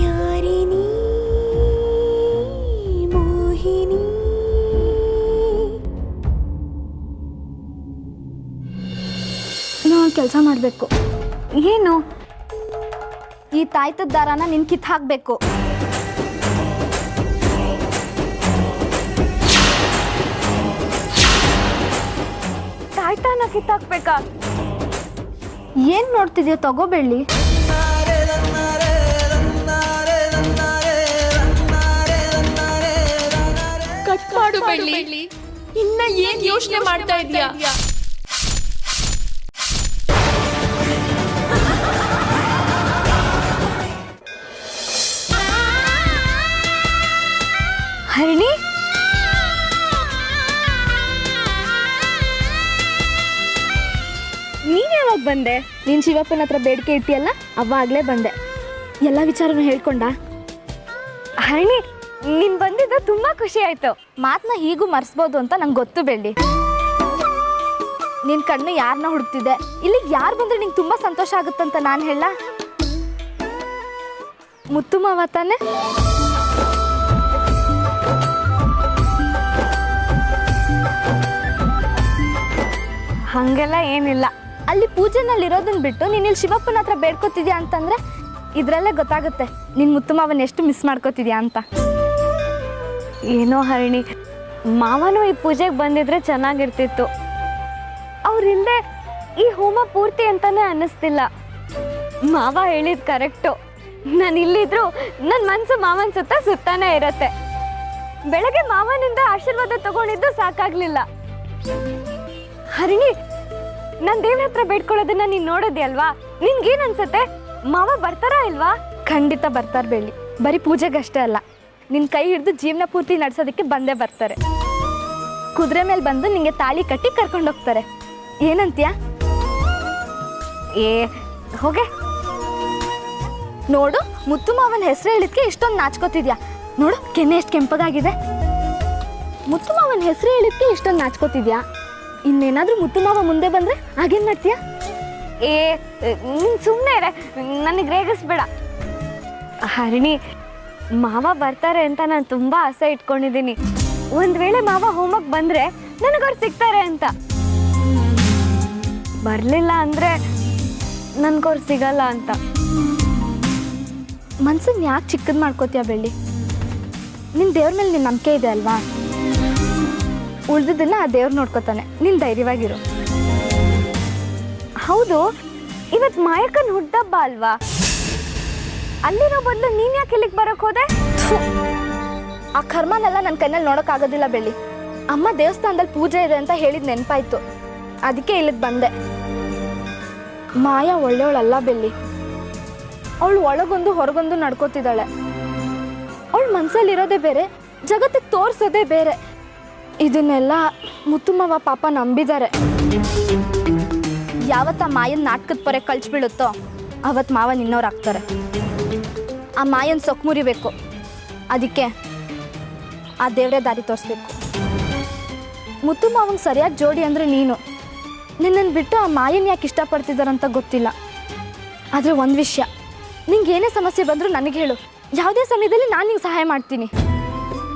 ಯಾರಿನಿ ಮೋಹಿನಿ ನಾನು ಕೆಲಸ ಮಾಡಬೇಕು. ಏನು? ಈ ತಾಯ್ತದ ದಾರಾನ ನಿನ್ ಕಿತ್ತು ಹಾಕಬೇಕು. ತಾಯ್ತಾನ ಕಿತ್ತಾಕ್ಬೇಕಾ? ಏನ್ ನೋಡ್ತಿದ್ಯಾ? ತಗೋಬೇಡಿ. ಕಟ್ ಮಾಡು ಬೆಳ್ಳಿ. ಇನ್ನ ಏನ್ ಯೋಚನೆ ಮಾಡ್ತಾ ಇದೀಯಾ? ಹರಿಣಿ, ನೀನ್ ಯಾವಾಗ ಬಂದೆ? ನೀನ್ ಶಿವಪ್ಪನ ಹತ್ರ ಬೇಡಿಕೆ ಇಟ್ಟಿಯಲ್ಲ, ಅವಾಗ್ಲೇ ಬಂದೆ. ಎಲ್ಲ ವಿಚಾರನೂ ಹೇಳ್ಕೊಂಡ? ಹರಿಣಿ, ನೀನ್ ಬಂದಿದ್ದು ತುಂಬಾ ಖುಷಿ ಆಯ್ತು. ಮಾತನ್ನ ಹೀಗೂ ಮರ್ಸ್ಬೋದು ಅಂತ ನಂಗೆ ಗೊತ್ತು ಬೆಳ್ಳಿ. ನಿನ್ ಕಣ್ಣು ಯಾರನ್ನ ಹುಡುಕ್ತಿದ್ದೆ, ಇಲ್ಲಿಗೆ ಯಾರು ಬಂದ್ರೆ ನಿಂಗೆ ತುಂಬಾ ಸಂತೋಷ ಆಗುತ್ತಂತ ನಾನು ಹೇಳ? ಮುತ್ತು ಮಾವ ತಾನೆ? ಹಂಗೆಲ್ಲ ಏನಿಲ್ಲ. ಅಲ್ಲಿ ಪೂಜೆನಲ್ಲಿ ಇರೋದನ್ನ ಬಿಟ್ಟು ನೀನು ಇಲ್ಲಿ ಶಿವಪ್ಪನ ಹತ್ರ ಬೇಡ್ಕೋತಿದ್ಯಾ ಅಂತಂದ್ರೆ ಇದ್ರಲ್ಲೇ ಗೊತ್ತಾಗುತ್ತೆ ನಿನ್ ಮುತ್ತು ಮಾವನ ಎಷ್ಟು ಮಿಸ್ ಮಾಡ್ಕೋತಿದ್ಯಾ ಅಂತ. ಏನೋ ಹರಿಣಿ, ಮಾವನು ಈ ಪೂಜೆಗೆ ಬಂದಿದ್ರೆ ಚೆನ್ನಾಗಿರ್ತಿತ್ತು. ಅವ್ರಿಲ್ಲದೆ ಈ ಹೋಮ ಪೂರ್ತಿ ಅಂತಾನೆ ಅನ್ನಿಸ್ತಿಲ್ಲ. ಮಾವ ಹೇಳಿದ್ ಕರೆಕ್ಟು. ನಾನು ಇಲ್ಲಿದ್ರು ನನ್ನ ಮನಸ್ಸು ಮಾವನ ಸುತ್ತಾನೇ ಇರತ್ತೆ. ಬೆಳಗ್ಗೆ ಮಾವನಿಂದ ಆಶೀರ್ವಾದ ತಗೊಂಡಿದ್ದು ಸಾಕಾಗ್ಲಿಲ್ಲ. ಹರಿಣಿ, ನಾನು ದೇವ್ರ ಹತ್ರ ಬೇಡ್ಕೊಳ್ಳೋದನ್ನ ನೀನ್ ನೋಡೋದಿ ಅಲ್ವಾ? ನಿನ್ಗೇನ್ ಅನ್ಸತ್ತೆ? ಮಾವ ಬರ್ತಾರಾ ಇಲ್ವಾ? ಖಂಡಿತ ಬರ್ತಾರೆ ಬೆಳ್ಳಿ. ಬರೀ ಪೂಜೆಗಷ್ಟೇ ಅಲ್ಲ, ನಿನ್ ಕೈ ಹಿಡಿದು ಜೀವನ ಪೂರ್ತಿ ನಡ್ಸೋದಕ್ಕೆ ಬಂದೇ ಬರ್ತಾರೆ. ಕುದುರೆ ಮೇಲೆ ಬಂದು ನಿಂಗೆ ತಾಳಿ ಕಟ್ಟಿ ಕರ್ಕೊಂಡು ಹೋಗ್ತಾರೆ. ಏನಂತೀಯ? ಹೋಗೆ ನೋಡು, ಮುತ್ತು ಮಾವನ ಹೆಸರು ಹೇಳಿದ್ಕೆ ಇಷ್ಟೊಂದು ನಾಚ್ಕೋತಿದ್ಯಾ. ನೋಡು, ಕೆನ್ನೆ ಎಷ್ಟು ಕೆಂಪಗಾಗಿದೆ. ಮುತ್ತು ಮಾವನ ಹೆಸರು ಹೇಳಿದ್ಕೆ ಇಷ್ಟೊಂದು ನಾಚ್ಕೋತಿದ್ಯಾ. ಇನ್ನೇನಾದ್ರೂ ಮುತ್ತು ಮಾವ ಮುಂದೆ ಬಂದ್ರೆ ಆಗೇನ್ ಮಾಡ್ತೀಯ? ನೀನ್ ಸುಮ್ಮನೆ ಇರೆ, ನನಗೆ ರೇಗಿಸ್ಬೇಡ. ಹರಿಣಿ, ಮಾವ ಬರ್ತಾರೆ ಅಂತ ನಾನು ತುಂಬಾ ಆಸೆ ಇಟ್ಕೊಂಡಿದ್ದೀನಿ. ಒಂದ್ ವೇಳೆ ಮಾವ ಹೋಮಕ್ಕೆ ಬಂದ್ರೆ ನನಗವ್ರು ಸಿಗ್ತಾರೆ ಅಂತ. ಬರ್ಲಿಲ್ಲ ಅಂದ್ರೆ ನನ್ಗವ್ರು ಸಿಗಲ್ಲ ಅಂತ. ಮನ್ಸನ್ ಯಾಕೆ ಚಿಕ್ಕದ್ ಮಾಡ್ಕೋತೀಯ ಬೆಳ್ಳಿ? ನಿನ್ ದೇವ್ರ ಮೇಲೆ ನಿನ್ ನಂಬಿಕೆ ಇದೆ ಅಲ್ವಾ? ಉಳ್ದಿದ್ದನ್ನ ಆ ದೇವ್ರು ನೋಡ್ಕೋತಾನೆ. ನೀನ್ ಧೈರ್ಯವಾಗಿರು. ಹೌದು, ಇವತ್ತು ಮಾಯಕ್ಕನ ಹುಟ್ಟಬ್ಬ ಅಲ್ವಾ? ಅಲ್ಲಿರೋ ಬದಲು ನೀನ್ ಯಾಕೆ ಇಲ್ಲಿಗೆ ಬರಕ್ ಹೋದೆ? ಆ ಕರ್ಮನೆಲ್ಲ ನನ್ನ ಕೈನಲ್ಲಿ ನೋಡಕ್ ಆಗೋದಿಲ್ಲ ಬೆಳ್ಳಿ. ಅಮ್ಮ ದೇವಸ್ಥಾನದಲ್ಲಿ ಪೂಜೆ ಇದೆ ಅಂತ ಹೇಳಿದ್ ನೆನಪಾಯ್ತು, ಅದಕ್ಕೆ ಇಲ್ಲಿಗೆ ಬಂದೆ. ಮಾಯ ಒಳ್ಳೆಯವಳಲ್ಲ ಬೆಳ್ಳಿ. ಅವಳು ಒಳಗೊಂದು ಹೊರಗೊಂದು ನಡ್ಕೋತಿದ್ದಾಳೆ. ಅವಳ ಮನ್ಸಲ್ಲಿರೋದೇ ಬೇರೆ, ಜಗತ್ತಿಗೆ ತೋರ್ಸೋದೇ ಬೇರೆ. ಇದನ್ನೆಲ್ಲ ಮುತ್ತುಮ್ಮವ ಪಾಪ ನಂಬಿದ್ದಾರೆ. ಯಾವತ್ತ ಮಾಯನ್ ನಾಟಕದ ಪೊರೆ ಕಳ್ಸಿ ಬೀಳುತ್ತೋ ಅವತ್ತು ಮಾವ ನಿನ್ನೋರಾಗ್ತಾರೆ. ಆ ಮಾಯನ್ ಸೊಕ್ ಮುರಿಬೇಕು. ಅದಕ್ಕೆ ಆ ದೇವರೇ ದಾರಿ ತೋರಿಸ್ಬೇಕು. ಮುತ್ತು ಮಾವಂಗೆ ಸರಿಯಾಗಿ ಜೋಡಿ ಅಂದರೆ ನೀನು. ನಿನ್ನನ್ನು ಬಿಟ್ಟು ಆ ಮಾಯನ್ ಯಾಕೆ ಇಷ್ಟಪಡ್ತಿದ್ದಾರಂತ ಗೊತ್ತಿಲ್ಲ. ಆದರೆ ಒಂದು ವಿಷಯ, ನಿಂಗೆ ಏನೇ ಸಮಸ್ಯೆ ಬಂದರೂ ನನಗೆ ಹೇಳು. ಯಾವುದೇ ಸಮಯದಲ್ಲಿ ನಾನು ನಿಂಗೆ ಸಹಾಯ ಮಾಡ್ತೀನಿ.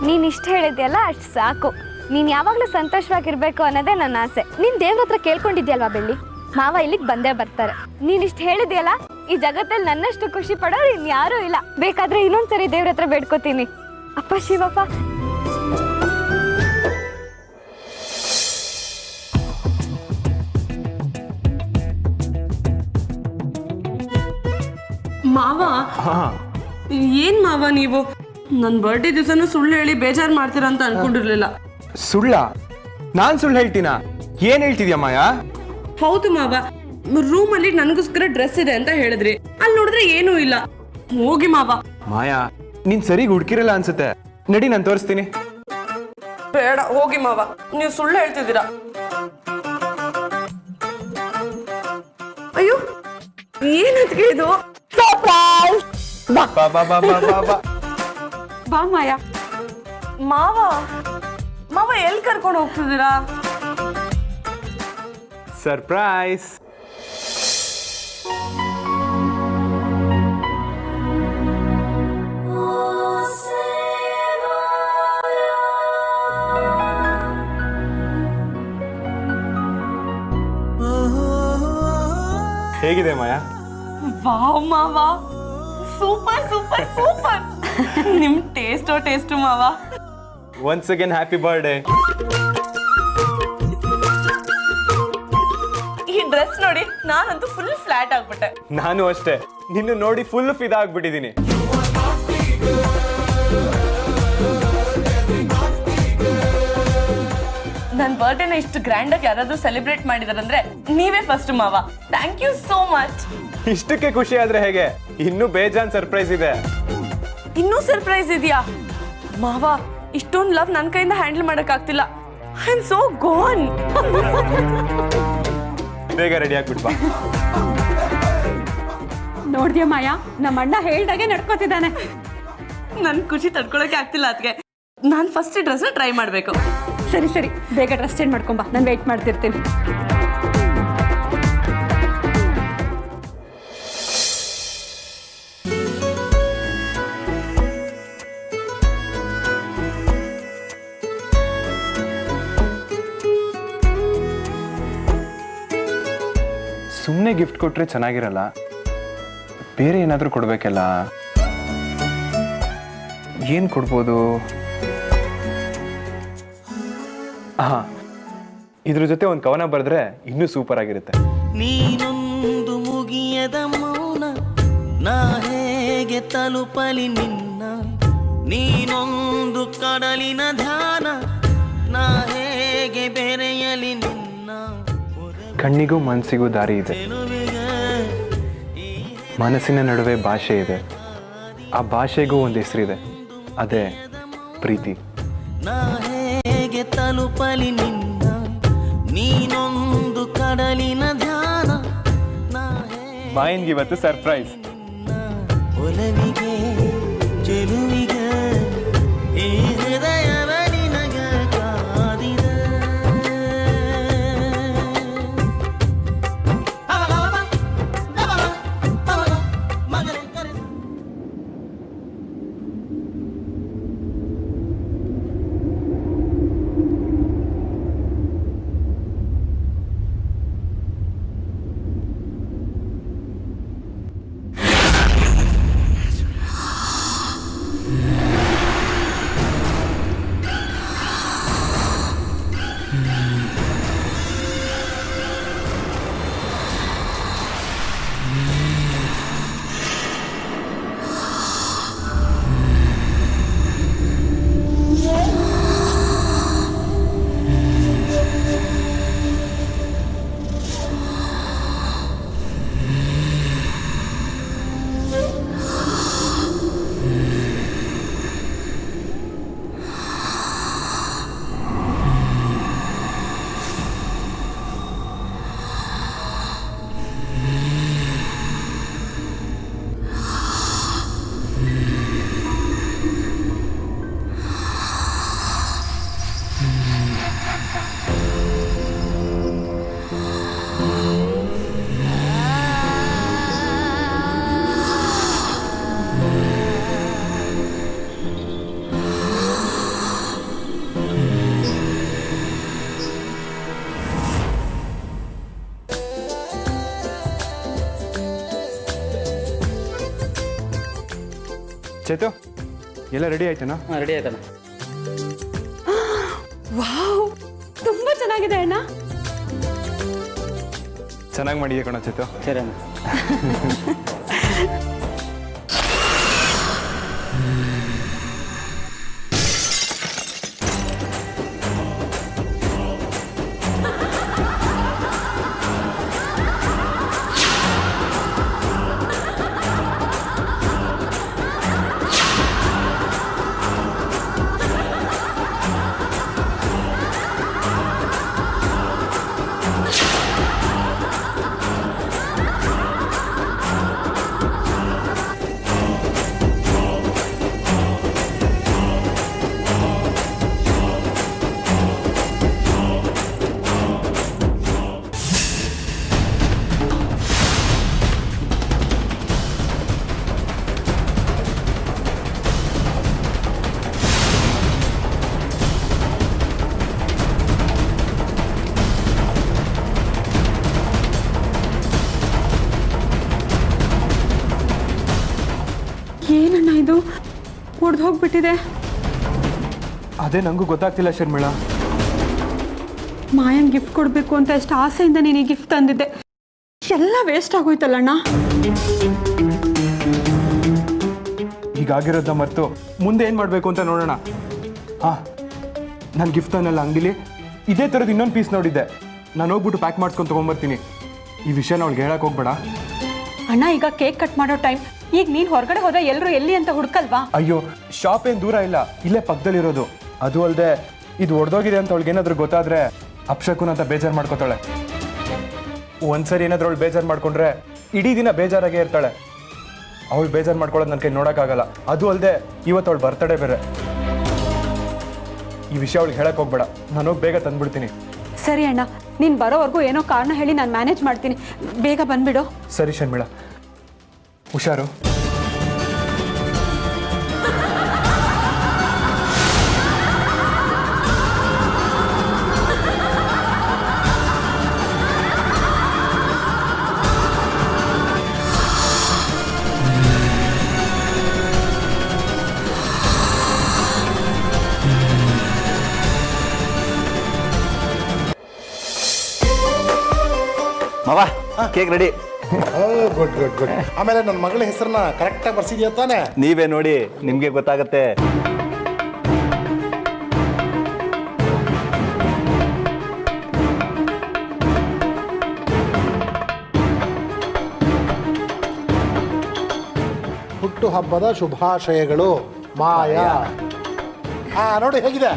ನೀನು ಇಷ್ಟ ಹೇಳಿದ್ಯಲ್ಲ ಅಷ್ಟು ಸಾಕು. ನೀನು ಯಾವಾಗಲೂ ಸಂತೋಷವಾಗಿರ್ಬೇಕು ಅನ್ನೋದೇ ನನ್ನ ಆಸೆ. ನೀನು ದೇವ್ರ ಹತ್ರ ಕೇಳ್ಕೊಂಡಿದ್ಯಲ್ವಾ ಬೆಳ್ಳಿ, ಮಾವ ಇಲ್ಲಿಗೆ ಬಂದೇ ಬರ್ತಾರೆ. ನೀನಿಷ್ಟು ಹೇಳಿದ್ಯಲ್ಲ, ಈ ಜಗತ್ತಲ್ಲಿ ನನ್ನಷ್ಟು ಖುಷಿ ಪಡೋರು ಇನ್ಯಾರೂ ಇಲ್ಲ. ಬೇಕಾದ್ರೆ ಇನ್ನೊಂದ್ಸರಿ ದೇವ್ರ ಹತ್ರ ಬೇಡ್ಕೋತೀನಿ. ಅಪ್ಪ ಶಿವಪ್ಪ. ಮಾವ, ಏನ್ ಮಾವ ನೀವು ನನ್ನ ಬರ್ಡೇ ದಿವಸನೂ ಸುಳ್ಳು ಹೇಳಿ ಬೇಜಾರು ಮಾಡ್ತೀರಾ ಅಂತ ಅನ್ಕೊಂಡಿರ್ಲಿಲ್ಲ. ಸುಳ್ಳ? ನಾನ್ ಸುಳ್ಳು ಹೇಳ್ತೀನ? ಏನ್ ಹೇಳ್ತಿದ್ಯಾ ಮಾಯಾ? ಹೌದು ಮಾವ, ರೂಮ್ ಅಲ್ಲಿ ನನಗೋಸ್ಕರ ಡ್ರೆಸ್ ಇದೆ ಅಂತ ಹೇಳಿದ್ರಿ. ಅಲ್ಲಿ ನೋಡಿದ್ರೆ ಏನೂ ಇಲ್ಲ. ಹೋಗಿ ಮಾವ. ಮಾಯಾ, ನೀನ್ ಸರಿಗ್ ಹುಡ್ಕಿರಲ್ಲ ಅನ್ಸುತ್ತೆ. ನಡಿ, ನಾನು ತೋರಿಸ್ತೀನಿ. ಬೇಡ, ಹೋಗಿ ಮಾವ, ನೀವು ಸುಳ್ಳು ಹೇಳ್ತಿದ್ದೀರಾ. ಅಯ್ಯೋ, ಏನಂತ ಇದು? ಬಾ ಬಾ ಬಾ ಬಾ ಬಾ ಬಾ. ಬಾ ಮಾಯಾ. ಮಾವ, ಮಾವ ಎಲ್ಲಿ ಕರ್ಕೊಂಡು ಹೋಗ್ತಿದ್ದೀರಾ? ಸರ್ಪ್ರೈಸ್. ಹೇಗಿದೆ ಮಾಯಾ? ವಾವ್ ಮಾವ, ಸೂಪರ್ ಸೂಪರ್ ಸೂಪರ್. ನಿಮ್ ಟೇಸ್ಟು ಮಾವ. Once again happy birthday. ಈ ಡ್ರೆಸ್ ನೋಡಿ ನಾನಂತೂ ಫುಲ್ ಫ್ಲಾಟ್ ಆಗ್ಬಿಟ್ಟೆ. ನಾನು ಅಷ್ಟೇ, ನಿನ್ನ ನೋಡಿ ಫುಲ್ ಫಿದಾ ಆಗ್ಬಿಟ್ಟಿದ್ದೀನಿ. ನನ್ನ ಬರ್ಡೇನ ಇಷ್ಟು ಗ್ರ್ಯಾಂಡ್ ಆಗಿ ಯಾರಾದ್ರೂ ಸೆಲೆಬ್ರೇಟ್ ಮಾಡಿದಾರಂದ್ರೆ ನೀವೇ ಫಸ್ಟ್ ಮಾವ. Thank you so much. ಇಷ್ಟಕ್ಕೆ ಖುಷಿ ಆದ್ರೆ ಹೇಗೆ, ಇನ್ನೂ ಬೇಜಾನ್ ಸರ್ಪ್ರೈಸ್ ಇದೆ. ಇನ್ನೂ ಸರ್ಪ್ರೈಸ್ ಇದೆಯಾ ಮಾವ? ಇಷ್ಟೊಂದು ಲವ್ ನನ್ನ ಕೈಯಿಂದ ಹ್ಯಾಂಡಲ್ ಮಾಡಕ್ ಆಗ್ತಿಲ್ಲ. ಐ ಆಮ್ ಸೋ ಗೋನ್. ಬೇಗ ರೆಡಿ ಆಗ್ಬಿಟ್ಬಾ. ನೋಡ್ದ್ಯಾ ಮಾಯಾ, ನಮ್ಮ ಅಣ್ಣ ಹೇಳ್ದಾಗೆ ನಡ್ಕೋತಿದ್ದಾನೆ. ನನ್ ಖುಷಿ ತಡ್ಕೊಳಕ್ಕೆ ಆಗ್ತಿಲ್ಲ ಅದಕ್ಕೆ. ನಾನು ಫಸ್ಟ್ ಡ್ರೆಸ್ನ ಟ್ರೈ ಮಾಡಬೇಕು. ಸರಿ ಸರಿ, ಬೇಗ ಡ್ರೆಸ್ ಚೇಂಜ್ ಮಾಡ್ಕೊಂಬಾ, ನಾನು ವೆಯ್ಟ್ ಮಾಡ್ತಿರ್ತೀನಿ. ಸುಮ್ಮನೆ ಗಿಫ್ಟ್ ಕೊಟ್ರೆ ಚೆನ್ನಾಗಿರಲ್ಲ, ಬೇರೆ ಏನಾದರೂ ಕೊಡ್ಬೇಕಲ್ಲ. ಏನು ಕೊಡ್ಬೋದು? ಹಾ, ಇದ್ರ ಜೊತೆ ಒಂದು ಕವನ ಬರೆದ್ರೆ ಇನ್ನೂ ಸೂಪರ್ ಆಗಿರುತ್ತೆ. ನೀನೊಂದು ಮುಗಿಯದ ಮೌನ, ನಾ ಹೇಗೆ ತಲುಪಲಿ ನಿನ್ನ, ನೀನೊಂದು ಕಡಲಿನ ಧ್ಯಾನ, ನಾ ಹೇಗೆ ಬೆರೆಯಲಿ ನಿನ್ನ. ಕಣ್ಣಿಗೂ ಮನಸ್ಸಿಗೂ ದಾರಿ ಇದೆ, ಮನಸ್ಸಿನ ನಡುವೆ ಭಾಷೆ ಇದೆ, ಆ ಭಾಷೆಗೂ ಒಂದು ಹೆಸರಿದೆ, ಅದೇ ಪ್ರೀತಿ. ನಾ ಹೇಗೆ ತಲುಪಲಿ ನಿನ್ನ, ನೀನೊಂದು ಕಡಲಿನ ಧ್ಯಾನ, ನಾ ಮಾಯನ್ಗೆ ಇವತ್ತು ಸರ್ಪ್ರೈಸ್. ಒಲವಿಗೆ ಚೆಲುವಿಗೆ ಈ ಹೃದಯವ ನಿನಗ ಕಾದಿದೆ. ಚೇತು, ಎಲ್ಲ ರೆಡಿ ಆಯ್ತೇನಾ? ರೆಡಿ ಆಯ್ತಣ್ಣ. ವಾವ್, ತುಂಬಾ ಚೆನ್ನಾಗಿದೆ ಅಣ್ಣ. ಚೆನ್ನಾಗಿ ಮಾಡಿದೆ ಕಣ ಚೇತು. ಸರಿ ಅಣ್ಣ. ಏನಣ್ಣ ಇದು ಒಡೆದು ಹೋಗ್ಬಿಟ್ಟಿದೆ. ಅದೇ ನನಗೂ ಗೊತ್ತಾಗ್ತಿಲ್ಲ ಶರ್ಮಿಳಾ. ಮಾಯನ್ ಗಿಫ್ಟ್ ಕೊಡಬೇಕು ಅಂತ ಎಷ್ಟು ಆಸೆಯಿಂದ ನೀನು ಈ ಗಿಫ್ಟ್ ತಂದಿದ್ದೆ, ಎಲ್ಲ ವೇಸ್ಟ್ ಆಗೋಯ್ತಲ್ಲಣ್ಣ. ಹೀಗಾಗಿರೋದನ್ನ ಮರೆತು ಮುಂದೆ ಏನು ಮಾಡಬೇಕು ಅಂತ ನೋಡೋಣ. ನಾನು ಗಿಫ್ಟ್ ಅನ್ನಲ್ಲ ಅಂಗಡಿಲಿ ಇದೇ ಥರದ್ದು ಇನ್ನೊಂದು ಪೀಸ್ ನೋಡಿದ್ದೆ. ನಾನು ಹೋಗ್ಬಿಟ್ಟು ಪ್ಯಾಕ್ ಮಾಡಿಸ್ಕೊಂಡು ತೊಗೊಂಬರ್ತೀನಿ. ಈ ವಿಷಯನ ಅವ್ಳಿಗೆ ಹೇಳಕ್ಕೆ ಹೋಗ್ಬೇಡ. ಅಣ್ಣ ಈಗ ಕೇಕ್ ಕಟ್ ಮಾಡೋ ಟೈಮ್. ಈಗ ನೀನು ಹೊರಗಡೆ ಹೋದ ಎಲ್ಲರೂ ಎಲ್ಲಿ ಅಂತ ಹುಡ್ಕಲ್ವಾ? ಅಯ್ಯೋ, ಶಾಪ್ ಏನು ದೂರ ಇಲ್ಲ, ಇಲ್ಲೇ ಪಕ್ಕದಲ್ಲಿರೋದು. ಅದು ಅಲ್ಲದೆ ಇದು ಒಡೆದೋಗಿದೆ ಅಂತ ಅವಳಿಗೆ ಏನಾದರೂ ಗೊತ್ತಾದರೆ ಅಪ್ಶಕುನ್ ಅಂತ ಬೇಜಾರು ಮಾಡ್ಕೋತಾಳೆ. ಒಂದ್ಸರಿ ಏನಾದರೂ ಅವಳು ಬೇಜಾರು ಮಾಡ್ಕೊಂಡ್ರೆ ಇಡೀ ದಿನ ಬೇಜಾರಾಗೇ ಇರ್ತಾಳೆ. ಅವಳು ಬೇಜಾರು ಮಾಡ್ಕೊಳ್ಳೋದು ನನ್ನ ಕೈ ನೋಡೋಕ್ಕಾಗಲ್ಲ. ಅದು ಅಲ್ಲದೆ ಇವತ್ತು ಅವಳು ಬರ್ತಡೇ ಬೇರೆ. ಈ ವಿಷಯ ಅವಳಿಗೆ ಹೇಳಕ್ಕೆ ಹೋಗ್ಬೇಡ. ನಾನು ಹೋಗಿ ಬೇಗ ತಂದ್ಬಿಡ್ತೀನಿ. ಸರಿ ಅಣ್ಣ, ನೀನು ಬರೋವರೆಗೂ ಏನೋ ಕಾರಣ ಹೇಳಿ ನಾನು ಮ್ಯಾನೇಜ್ ಮಾಡ್ತೀನಿ. ಬೇಗ ಬಂದ್ಬಿಡು. ಸರಿ ಶರ್ಮಿಳಾ, ಹುಷಾರು. ಮಾವ cake ready. Good good good. ಆಮೇಲೆ ನನ್ನ ಮಗಳ ಹೆಸರನ್ನ ಕರೆಕ್ಟಾಗಿ ಬರ್ಸಿದ್ಯಾ ತಾನೆ? ನೀವೇ ನೋಡಿ, ನಿಮ್ಗೆ ಗೊತ್ತಾಗತ್ತೆ. ಹುಟ್ಟು ಹಬ್ಬದ ಶುಭಾಶಯಗಳು ಮಾಯಾ. ನೋಡಿ ಹೇಗಿದೆ.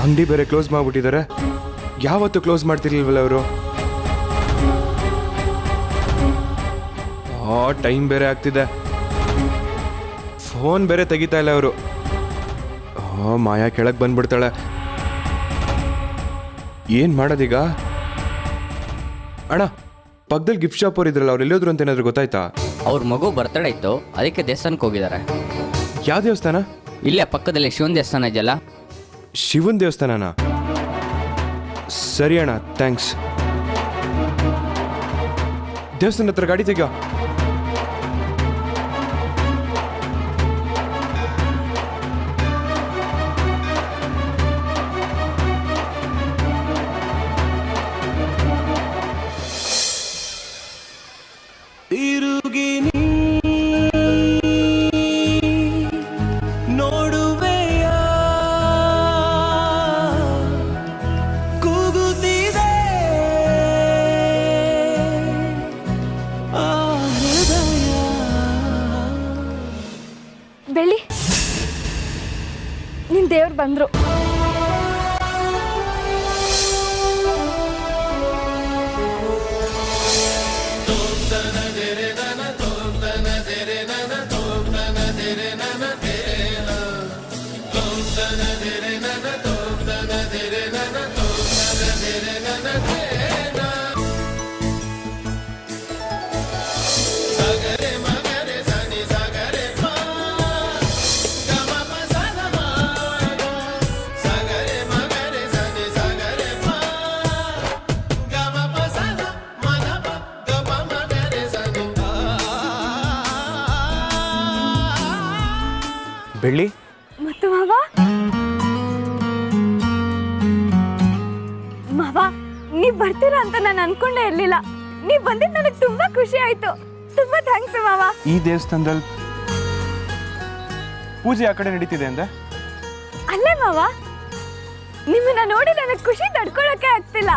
ಅಂಗಡಿ ಬೇರೆ ಕ್ಲೋಸ್ ಮಾಡಿಬಿಟ್ಟಿದ್ದಾರೆ. ಯಾವತ್ತು ಕ್ಲೋಸ್ ಮಾಡ್ತಿರ್ಲಿಲ್ವಲ್ಲ ಅವರು. ಟೈಮ್ ಬೇರೆ ಆಗ್ತಿದೆ. ಫೋನ್ ಬೇರೆ ತೆಗಿತಾ ಇಲ್ಲ ಅವರು. ಮಾಯಾ ಕೆಳಗೆ ಬಂದ್ಬಿಡ್ತಾಳೆ. ಏನು ಮಾಡೋದೀಗ? ಅಣ್ಣ, ಪಕ್ಕದಲ್ಲಿ ಗಿಫ್ಟ್ ಶಾಪ್ ಅವ್ರು ಇದ್ರಲ್ಲ, ಅವ್ರು ಎಲ್ಲೋದ್ರು ಅಂತ ಏನಾದ್ರು ಗೊತ್ತಾಯ್ತಾ? ಅವ್ರ ಮಗು ಬರ್ತಡೇ ಇತ್ತು, ಅದಕ್ಕೆ ದೇವಸ್ಥಾನಕ್ಕೆ ಹೋಗಿದ್ದಾರೆ. ಯಾವ ದೇವಸ್ಥಾನ? ಇಲ್ಲೇ ಪಕ್ಕದಲ್ಲಿ ಶಿವನ ದೇವಸ್ಥಾನ ಇದೆಯಲ್ಲ. ಶಿವನ್ ದೇವಸ್ಥಾನನಾ? ಸರಿ ಅಣ್ಣ, ಥ್ಯಾಂಕ್ಸ್. ದೇವಸ್ಥಾನ ಹತ್ರ ಗಾಡಿ ತೆಗಿಯೋ. ಬೆಳ್ಳಿ, ನಿನ್ ದೇವ್ರು ಬಂದ್ರು. ಬೆಳ್ಳಿ ಮತ್ತು ಮಾವ, ನೀವ್ ಬರ್ತೀರಾ ಅಂತ ನಾನು ಅನ್ಕೊಂಡೇ ಇರ್ಲಿಲ್ಲ. ನೀವ್ ಬಂದಿದ್ದು ನನಗೆ ತುಂಬಾ ಖುಷಿ ಆಯ್ತು. ತುಂಬಾ ಥ್ಯಾಂಕ್ಸ್ ಮಾವ. ಈ ದೇವಸ್ಥಾನದಲ್ಲಿ ಪೂಜೆ ಆ ಕಡೆ ನಡೀತಿದೆ ಅಂದೆ? ಅಲ್ಲೇ ಮಾವ, ನಿಮ್ಮನ್ನ ನೋಡಿ ನನಗೆ ಖುಷಿ ತಡ್ಕೊಳಕ್ಕೆ ಆಗ್ತಿಲ್ಲ.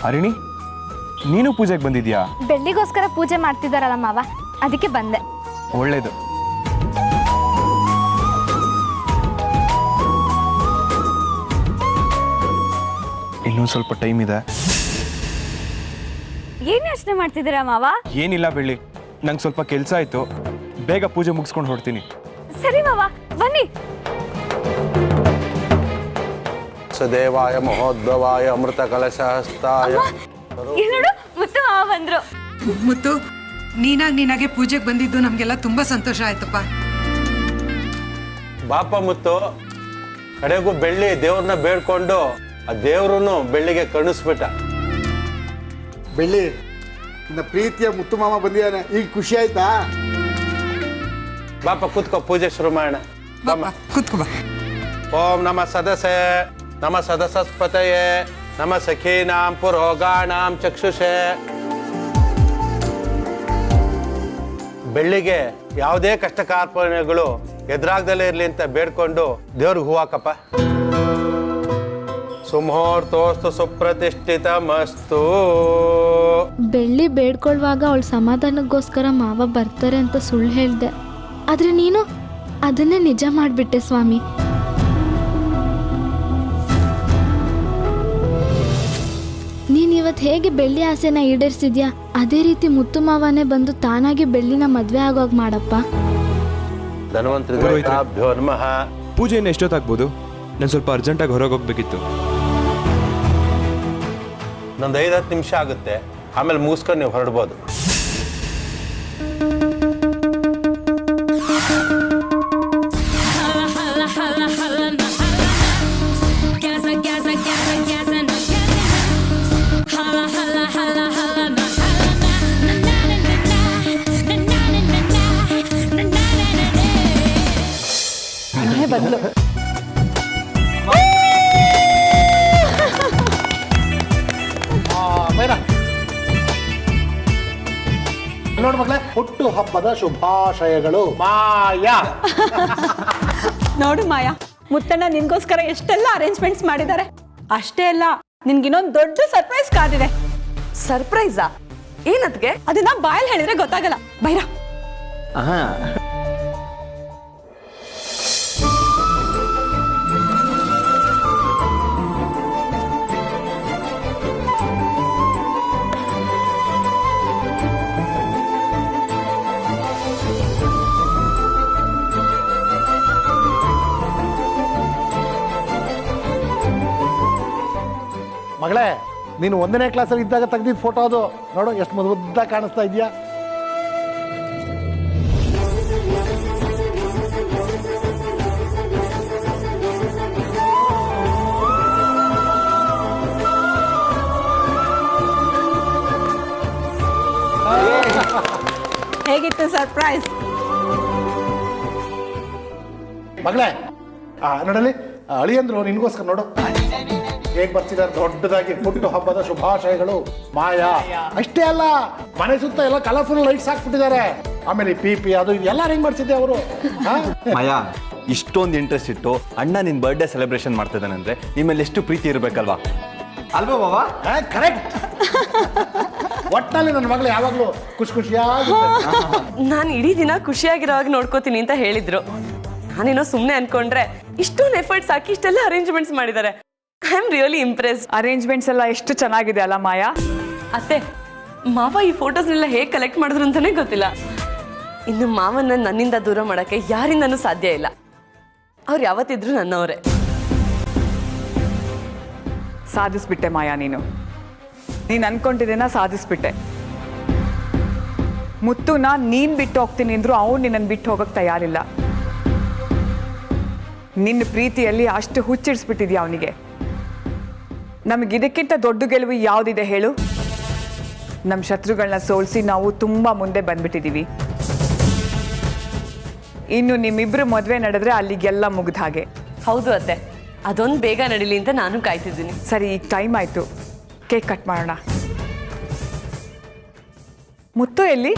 ಹರಿಣಿ, ನೀನು ಪೂಜೆಗೆ ಬಂದಿದ್ಯಾ? ಬೆಳ್ಳಿಗೋಸ್ಕರ ಪೂಜೆ ಮಾಡ್ತಿದಾರಲ್ಲ ಮಾವ, ಅದಕ್ಕೆ ಬಂದೆ. ಒಳ್ಳೇದು. ಇನ್ನೊಂದು ಸ್ವಲ್ಪ ಟೈಮ್ ಇದೆ. ಏನ್ ಯೋಚನೆ ಮಾಡ್ತಿದ್ದೀರಾ ಮಾವ? ಏನಿಲ್ಲ ಬೆಳ್ಳಿ, ನಂಗೆ ಸ್ವಲ್ಪ ಕೆಲಸ ಆಯ್ತು, ಬೇಗ ಪೂಜೆ ಮುಗಿಸ್ಕೊಂಡು ಹೊರಡ್ತೀನಿ. ಸರಿ ಮಾವ, ಬನ್ನಿ. ಸದೇವಾಯ ಮಹೋದ್ಭವಾಯ ಅಮೃತ ಕಲಶಹಸ್ತಾಯ. ನೋಡು, ಮುತ್ತು ಮಾವ ಬಂದ್ರು. ಮುತ್ತು, ನೀನಾಗೆ ಪೂಜೆಗೆ ಬಂದಿದ್ದು ನಮಗೆಲ್ಲ ತುಂಬಾ ಸಂತೋಷ ಆಯ್ತಪ್ಪ. ಬಾಪ ಮುತ್ತು, ಕಡೆಗೂ ಬೆಳ್ಳಿ ದೇವ್ರನ್ನ ಬೇಡ್ಕೊಂಡು ಆ ದೇವ್ರೂ ಬೆಳ್ಳಿಗೆ ಕಣಿಸ್ಬಿಟ್ಟ. ಬೆಳ್ಳಿ ನಿನ್ನ ಪ್ರೀತಿಯ ಮುತ್ತು ಮಾಮ ಬಂದಿದ್ದಾನೆ, ಈಗ ಖುಷಿ ಆಯ್ತಾ? ಬಾಪ ಕೂತ್ಕೋ, ಪೂಜೆ ಶುರು ಮಾಡೋಣ. ಕೂತ್ಕೋ ಬಾ. ಓಂ ನಮ ಸದಸೆ ನಮ ಸದಸಸ್ಪತಯೇ ನಮ ಸಖೀನಾಂ ಪುರೋಗಾಣಾಂ ಚಕ್ಷುಷೆ. ಬೆಳ್ಳಿಗೆ ಯಾವುದೇ ಕಷ್ಟ ಕಾರ್ಪಣ್ಯಗಳು ಎದುರಾಗ್ದಲೇ ಇರಲಿ ಅಂತ ಬೇಡ್ಕೊಂಡು ದೇವ್ರಿಗೆ ಹೂ ಹಾಕಪ್ಪ. ಸುಮುಹೂರ್ತೋಸ್ತು ಸುಪ್ರತಿಷ್ಠಿತ ಮಸ್ತು. ಬೆಳ್ಳಿ ಬೇಡ್ಕೊಳ್ಳುವಾಗ ಅವಳ ಸಮಾಧಾನಕ್ಕೋಸ್ಕರ ಮಾವ ಬರ್ತಾರೆ ಅಂತ ಸುಳ್ಳು ಹೇಳ್ದೆ, ಆದರೆ ನೀನು ಅದನ್ನೇ ನಿಜ ಮಾಡಿಬಿಟ್ಟೆ ಸ್ವಾಮಿ. ನೀನು ಇವತ್ತು ಹೇಗೆ ಬೆಳ್ಳಿ ಆಸೆನ ಈಡೇರಿಸಿದ್ಯಾ ಅದೇ ರೀತಿ ಮುತ್ತು ಮಾವನೇ ಬಂದು ತಾನಾಗಿ ಬೆಳ್ಳಿನ ಮದುವೆ ಆಗೋಗ್ ಮಾಡಪ್ಪ. ಧನ್ವಂತರಿಭ್ಯೋ ನಮಃ. ಪೂಜೆ ಇನ್ನು ಎಷ್ಟೊತ್ತಾಗ್ಬೋದು? ನಾನು ಸ್ವಲ್ಪ ಅರ್ಜೆಂಟಾಗಿ ಹೊರಗೆ ಹೋಗ್ಬೇಕಿತ್ತು. ನಂದು 5-10 ನಿಮಿಷ ಆಗುತ್ತೆ, ಆಮೇಲೆ ಮುಗಿಸ್ಕೊಂಡು ನೀವು ಹೊರಡ್ಬೋದು. ಬದಲು ನೋಡ್ ಮಕ್ಳೆ, ಹುಟ್ಟು ಹಬ್ಬದ ಶುಭಾಶಯಗಳು. ಮಾಯಾ ನೋಡು ಮಾಯಾ, ಮುತ್ತಣ್ಣ ನಿನ್ಗೋಸ್ಕರ ಎಷ್ಟೆಲ್ಲ ಅರೇಂಜ್ಮೆಂಟ್ಸ್ ಮಾಡಿದ್ದಾರೆ. ಅಷ್ಟೇ ಅಲ್ಲ, ನಿನ್ಗಿನ್ನೊಂದು ದೊಡ್ಡ ಸರ್ಪ್ರೈಸ್ ಕಾದಿದೆ. ಸರ್ಪ್ರೈಸಾ? ಏನದ್ಗೆ? ಅದನ್ನ ಬಾಯಲ್ಲಿ ಹೇಳಿದ್ರೆ ಗೊತ್ತಾಗಲ್ಲ. ಬೈರಾ. ಮಗಳೇ, ನೀನು 1ನೇ ಕ್ಲಾಸಲ್ಲಿ ಇದ್ದಾಗ ತೆಗ್ದಿದ್ದ ಫೋಟೋ ಅದು. ನೋಡು ಎಷ್ಟು ಮುದ್ದ ಕಾಣಿಸ್ತಾ ಇದೆಯಾ. ಹೇಗಿತ್ತು ಸರ್ಪ್ರೈಸ್? ಮಗಳೇ, ನೋಡಲಿ, ಅಳಿಯಂದ್ರು ನಿನ್ಗೋಸ್ಕರ ನೋಡು ಹೇಗ್ ಬರ್ತಿದ್ದಾರೆ ದೊಡ್ಡದಾಗಿ. ಹುಟ್ಟು ಹಬ್ಬದ ಶುಭಾಶಯಗಳು ಮಾಯಾ. ಅಷ್ಟೇ ಅಲ್ಲ, ಮನೆ ಸುತ್ತ ಎಲ್ಲ ಕಲರ್ಫುಲ್ ಲೈಟ್ಸ್ ಹಾಕ್ಬಿಟ್ಟಿದ್ದಾರೆ. ಆಮೇಲೆ ಪಿ ಅದು ಎಲ್ಲ ಅರೇಂಜ್ ಮಾಡ್ಸಿದ್ದೆ ಅವರು. ಮಾಯಾ, ಇಷ್ಟೊಂದು ಇಂಟ್ರೆಸ್ಟ್ ಇಟ್ಟು ಅಣ್ಣ ನಿನ್ ಬರ್ಡೇ ಸೆಲೆಬ್ರೇಷನ್ ಮಾಡ್ತಿದ್ದಾನೆ ಅಂದ್ರೆ ನಿಮ್ಮಲ್ಲಿ ಎಷ್ಟು ಪ್ರೀತಿ ಇರಬೇಕಲ್ವಾ? ಅಲ್ವಾ ಬಾಬಾ? ಕರೆಕ್ಟ್. ಒಟ್ಟಿನಲ್ಲಿ ನನ್ನ ಮಗಳು ಯಾವಾಗಲೂ ಖುಷಿಯಾಗಿ. ನಾನು ಇಡೀ ದಿನ ಖುಷಿಯಾಗಿರೋವಾಗ ನೋಡ್ಕೋತೀನಿ ಅಂತ ಹೇಳಿದ್ರು. ನಾನೇನೋ ಸುಮ್ಮನೆ ಅನ್ಕೊಂಡ್ರೆ ಇಷ್ಟೊಂದು ಎಫರ್ಟ್ಸ್ ಹಾಕಿ ಇಷ್ಟೆಲ್ಲ ಅರೇಂಜ್ಮೆಂಟ್ಸ್ ಮಾಡಿದ್ದಾರೆ. I am really Impress. Arrangements ಎಲ್ಲ ಎಷ್ಟು ಚೆನ್ನಾಗಿದೆ ಅಲ್ಲ ಮಾಯಾ? ಅತ್ತೆ, ಮಾವ ಈ ಫೋಟೋಸ್ನೆಲ್ಲ ಹೇಗೆ ಕಲೆಕ್ಟ್ ಮಾಡಿದ್ರು ಅಂತಾನೆ ಗೊತ್ತಿಲ್ಲ. ಇನ್ನು ಮಾವನ್ನ ನನ್ನಿಂದ ದೂರ ಮಾಡೋಕ್ಕೆ ಯಾರಿಂದನೂ ಸಾಧ್ಯ ಇಲ್ಲ. ಅವ್ರು ಯಾವತ್ತಿದ್ರು ನನ್ನವರೇ. ಸಾಧಿಸ್ಬಿಟ್ಟೆ ಮಾಯಾ, ನೀನು ಅನ್ಕೊಂಡಿದ್ದೇನ ಸಾಧಿಸ್ಬಿಟ್ಟೆ. ಮುತ್ತುನ ನೀನ್ ಬಿಟ್ಟು ಹೋಗ್ತೀನಿ ಅಂದ್ರು ಅವ್ನು ನಿನ್ನನ್ನು ಬಿಟ್ಟು ಹೋಗಕ್ಕೆ ತಯಾರಿಲ್ಲ. ನಿನ್ನ ಪ್ರೀತಿಯಲ್ಲಿ ಅಷ್ಟು ಹುಚ್ಚಿಡಿಸ್ಬಿಟ್ಟಿದ್ಯಾ ಅವನಿಗೆ. ನಮಗಿದಕ್ಕಿಂತ ದೊಡ್ಡ ಗೆಲುವು ಯಾವುದಿದೆ ಹೇಳು? ನಮ್ಮ ಶತ್ರುಗಳನ್ನ ಸೋಲಿಸಿ ನಾವು ತುಂಬ ಮುಂದೆ ಬಂದ್ಬಿಟ್ಟಿದ್ದೀವಿ. ಇನ್ನು ನಿಮ್ಮಿಬ್ರು ಮದುವೆ ನಡೆದ್ರೆ ಅಲ್ಲಿಗೆಲ್ಲ ಮುಗ್ದ ಹಾಗೆ. ಹೌದು ಅತ್ತೆ, ಅದೊಂದು ಬೇಗ ನಡೀಲಿ ಅಂತ ನಾನು ಕಾಯ್ತಿದ್ದೀನಿ. ಸರಿ, ಈಗ ಟೈಮ್ ಆಯಿತು, ಕೇಕ್ ಕಟ್ ಮಾಡೋಣ. ಮುತ್ತು ಎಲ್ಲಿ?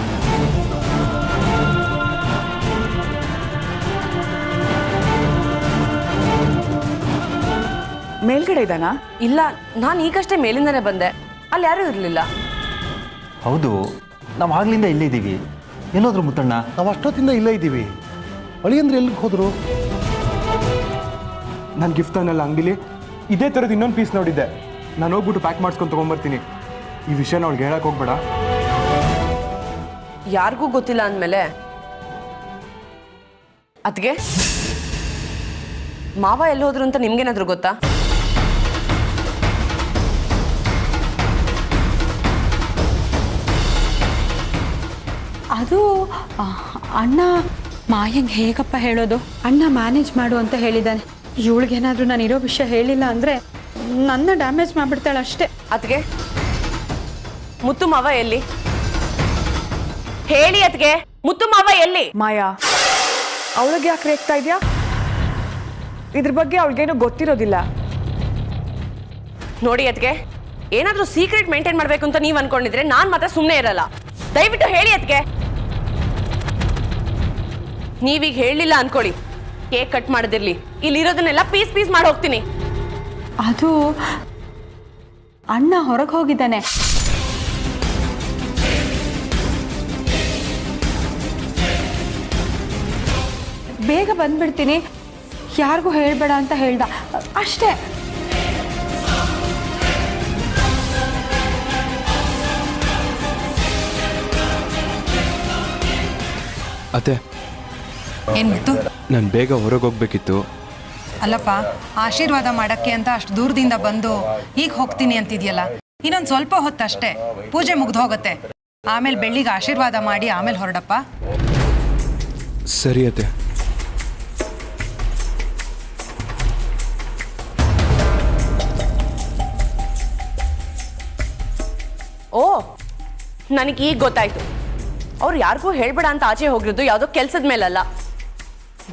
ಮೇಲ್ಗಡೆ ಇದ್ದಾನಾ? ಇಲ್ಲ, ನಾನು ಈಗಷ್ಟೇ ಮೇಲಿಂದನೇ ಬಂದೆ. ಅಲ್ಲಿ ಯಾರೂ ಇರಲಿಲ್ಲ. ಹೌದು, ನಾವು ಆಗ್ಲಿಂದ ಇಲ್ಲೇ ಇದ್ದೀವಿ. ಎಲ್ಲೋದ್ರು ಮುತ್ತಣ್ಣ? ನಾವು ಅಷ್ಟೊತ್ತಿಂದ ಇಲ್ಲೇ ಇದ್ದೀವಿ. ಅಳಿಯಂದ್ರೆ ಎಲ್ಲಿಗೆ ಹೋದ್ರು? ನನ್ನ ಗಿಫ್ಟ್ ಅನ್ನಲ್ಲ ಅಂಗಡಿಲಿ ಇದೇ ಥರದ್ದು ಇನ್ನೊಂದು ಪೀಸ್ ನೋಡಿದ್ದೆ. ನಾನು ಹೋಗ್ಬಿಟ್ಟು ಪ್ಯಾಕ್ ಮಾಡಿಸ್ಕೊಂಡು ತೊಗೊಂಬರ್ತೀನಿ. ಈ ವಿಷಯನ ಅವ್ಳಿಗೆ ಹೇಳಕ್ಕೆ ಹೋಗ್ಬೇಡ. ಯಾರಿಗೂ ಗೊತ್ತಿಲ್ಲ ಅಂದಮೇಲೆ ಅದ್ಗೆ ಮಾವ ಎಲ್ಲಿ ಹೋದ್ರು ಅಂತ ನಿಮ್ಗೇನಾದ್ರು ಗೊತ್ತಾ? ಅದು ಅಣ್ಣ ಮಾಯಂಗೆ ಹೇಗಪ್ಪ ಹೇಳೋದು? ಅಣ್ಣ ಮ್ಯಾನೇಜ್ ಮಾಡು ಅಂತ ಹೇಳಿದ್ದಾನೆ. ಇವಳಿಗೇನಾದ್ರೂ ನಾನು ಇರೋ ವಿಷಯ ಹೇಳಿಲ್ಲ ಅಂದರೆ ನನ್ನ ಡ್ಯಾಮೇಜ್ ಮಾಡಿಬಿಡ್ತಾಳೆ ಅಷ್ಟೇ. ಅತ್ಗೆ ಮುತ್ತು ಮಾವ ಎಲ್ಲಿ ಹೇಳಿ ಅತ್ಗೆ, ಮುತ್ತು ಮಾವ ಎಲ್ಲಿ? ಮಾಯಾ, ಅವಳಿಗೆ ಯಾಕೆ ರೇಗ್ತಾ ಇದೆಯಾ? ಇದ್ರ ಬಗ್ಗೆ ಅವಳಿಗೇನು ಗೊತ್ತಿರೋದಿಲ್ಲ. ನೋಡಿ ಅತ್ಗೆ, ಏನಾದ್ರೂ ಸೀಕ್ರೆಟ್ ಮೇಂಟೈನ್ ಮಾಡ್ಬೇಕು ಅಂತ ನೀವ್ ಅನ್ಕೊಂಡಿದ್ರೆ ನಾನ್ ಮಾತ್ರ ಸುಮ್ಮನೆ ಇರಲ್ಲ. ದಯವಿಟ್ಟು ಹೇಳಿ ಅತ್ಗೆ. ನೀವೀಗ ಹೇಳಿಲ್ಲ ಅನ್ಕೊಳ್ಳಿ, ಕೇಕ್ ಕಟ್ ಮಾಡದಿರ್ಲಿ, ಇಲ್ಲಿರೋದನ್ನೆಲ್ಲ ಪೀಸ್ ಪೀಸ್ ಮಾಡಿ ಹೋಗ್ತೀನಿ. ಅದು ಅಣ್ಣ ಹೊರಗೆ ಹೋಗಿದ್ದಾನೆ. ಬೇಗ ಬಂದ್ಬಿಡ್ತೀನಿ, ಯಾರಿಗೂ ಹೇಳ್ಬೇಡ ಅಂತ ಹೇಳ್ದ ಅಷ್ಟೇ. ಅತ್ತೆ, ಏನ್ ಮುತ್ತು? ನಾನು ಬೇಗ ಹೊರಗೆ ಹೋಗ್ಬೇಕಿತ್ತು. ಅಲ್ಲಪ್ಪ, ಆಶೀರ್ವಾದ ಮಾಡಕ್ಕೆ ಅಂತ ಅಷ್ಟು ದೂರದಿಂದ ಬಂದು ಈಗ ಹೋಗ್ತೀನಿ ಅಂತಿದ್ಯಲ್ಲ, ಇನ್ನೊಂದು ಸ್ವಲ್ಪ ಹೊತ್ತಷ್ಟೇ ಪೂಜೆ ಮುಗ್ದು ಹೋಗುತ್ತೆ. ಆಮೇಲೆ ಬೆಳ್ಳಿಗೆ ಆಶೀರ್ವಾದ ಮಾಡಿ ಆಮೇಲೆ ಹೊರಡಪ್ಪ. ಸರಿ ಅತ್ತೆ. ಓ, ನನಗೆ ಈಗ ಗೊತ್ತಾಯ್ತು. ಅವ್ರು ಯಾರಿಗೂ ಹೇಳ್ಬೇಡ ಅಂತ ಆಚೆ ಹೋಗಿರೋದು ಯಾವುದೋ ಕೆಲ್ಸದ ಮೇಲಲ್ಲ,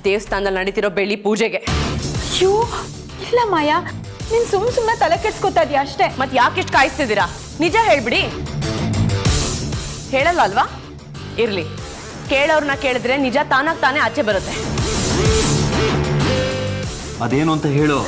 ದೇವಸ್ಥಾನದಲ್ಲಿ ನಡೀತಿರೋ ಬೆಳ್ಳಿ ಪೂಜೆಗೆ. ಅಯ್ಯೋ ಇಲ್ಲ ಮಾಯಾ, ನೀನು ಸುಮ್ಮನೆ ತಲೆ ಕೆಡ್ಸ್ಕೊತಾ ಇದೀಯ ಅಷ್ಟೇ. ಮತ್ತೆ ಯಾಕಿಷ್ಟು ಕಾಯಿಸ್ತಿದ್ದೀರಾ? ನಿಜ ಹೇಳ್ಬಿಡಿ. ಹೇಳಲ್ಲ ಅಲ್ವಾ? ಇರ್ಲಿ, ಕೇಳೋರ್ನ ಕೇಳಿದ್ರೆ ನಿಜ ತಾನಾಗ್ ತಾನೇ ಆಚೆ ಬರುತ್ತೆ. ಅದೇನು ಅಂತ ಹೇಳು.